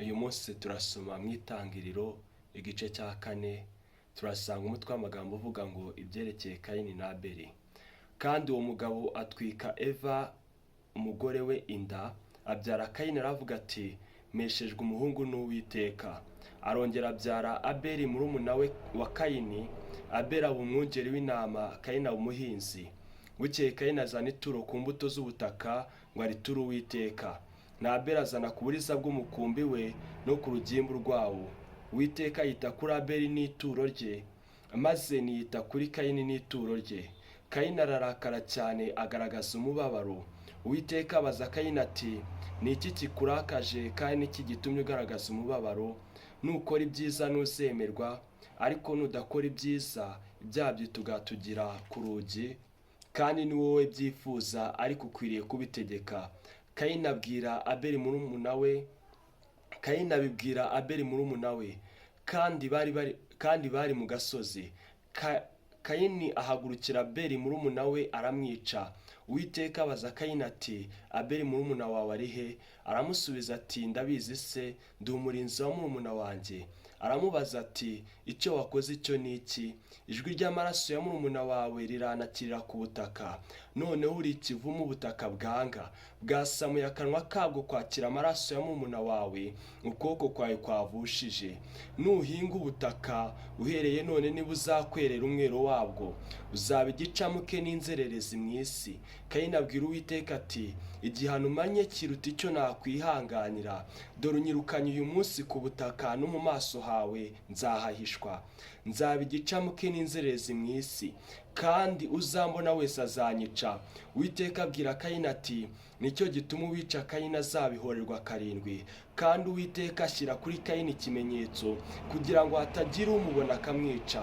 Uyu munsi turasoma mu Itangiriro igice cya 4, turasanga umutwe w'amagambo uvuga ngo ibyerekeye Kayini na Abeli. Kandi uwo mugabo atwika Eva umugore we inda, abyara Kayini, aravuga ati meshejwe umuhungu n'Uwiteka. Arongera abyara Abeli murumuna we wa Kayini. Abeli aba umwungeri w'intama, Kayini aba umuhinzi. Bukeye Kayini azana ituro ku mbuto z'ubutaka ngo ariture Uwiteka. Na Abeli azana ku buriza bw'umukumbi we no ku rugimbu rwawo. Uwiteka yita kuri Abeli n'ituro rye, maze niyita kuri Kayini n'ituro rye. Kayini ararakara cyane, agaragaza umubabaro. Uwiteka abaza Kayini ati ni iki kikurakaje kandi n'iki gitumye ugaragaza umubabaro? Nukora ibyiza ntuzemerwa, ariko nudakora ibyiza ibyaha byitugatugira ku rugi, kandi ni wowe byifuza ariko ukwiriye kubitegeka. Kayini abibwira Abeli murumuna we, kandi bari mu gasozi. Kayini ahagurukira Abeli murumuna we aramwica. Uwiteka abaza Kayini ati Abeli murumuna wawe ari he? Aramusubiza ati ndabizi se, ndi umurinzi wa murumuna wanjye. Aramubaza ati icyo wakoze icyo ni iki? Ijwi ry'amaraso ya murumuna wawe riranakirira ku butaka, noneho uri ikivumu ubutaka bwanga. Bwasamuye akanwa kabwo kwakira amaraso ya murumuna wawe, ukuboko kwawe kwavushije. Nuhinga ubutaka uhereye none niba uzakwerera umwero wabwo, uzaba igicamuke n'inzererezi mu isi. Kayini abwira Uwiteka ati igihano umanye kiruta icyo nakwihanganira. Dore unyirukanye uyu munsi ku butaka, no mu maso hawe nzahahishwa. Nzaba igicamuke n'inzererezi mu isi, kandi uzambona wese azanyica. Uwiteka abwira Kayini ati nicyo gituma uwica Kayini azabihorerwa 7. Kandi Uwiteka ashyira kuri Kayini ikimenyetso, kugira ngo hatagira umubona akamwica.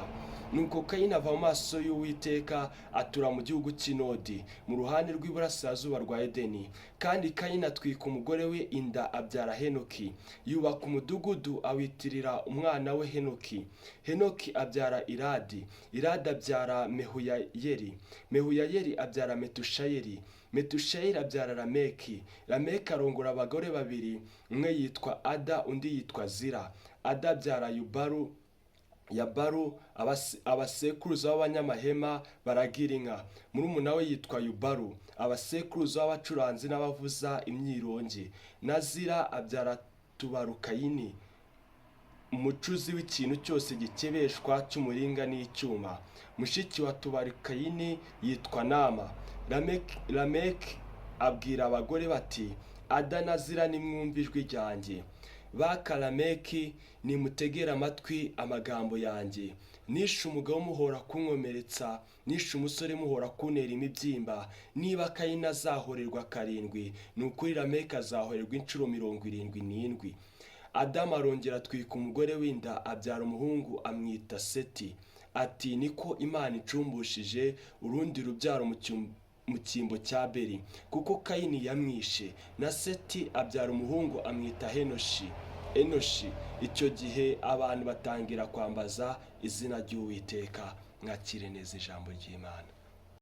Nuko Kayini ava mu maso y'Uwiteka, atura mu gihugu cy'Inodi, mu ruhande rw'iburasirazuba rwa Edeni. Kandi Kayini atwika umugore we inda, abyara Henoki. Yubaka umudugudu awitirira umwana we Henoki. Henoki abyara Iradi. Iradi abyara Mehuyayeli. Mehuyayeli abyara Metushayeli. Metushayeli abyara Lameki. Lameki arongora abagore 2, umwe yitwa Ada, undi yitwa Zira. Ada abyara Yabaru. Abasekuruza b'abanyamahema baragira inka. Murumuna we yitwa Yubaru. Abasekuruza b'abacuranzi n'abavuza imyirongi. Na Zira abyara Tubarukayini, umucuzi w'ikintu cyose gikebeshwa cy'umuringa n'icyuma. Mushiki wa Tubarukayini yitwa Nama. Lameki abwira abagore bati Ada na Zira nimwumve ijwi ryanjye. Baka Lameki, nimutegera amatwi amagambo yanjye. Nishe umugabo muhora kunkomeretsa, nishe umusore muhora kuntera imibyimba. Niba Kayini azahorerwa 7, nukuri Lameki azahorerwa inshuro 77. Adamu arongera atwika umugore w'inda, abyara umuhungu amwita Seti. Ati niko Imana icumbushije urundi rubyaro mu cyimbo cya Abeli, kuko Kayini yamwishe. Na Seti abyara umuhungu amwita Enoshi. Icyo gihe abantu batangira kwambaza izina ry'Uwiteka. Mwakire neza ijambo ry'Imana.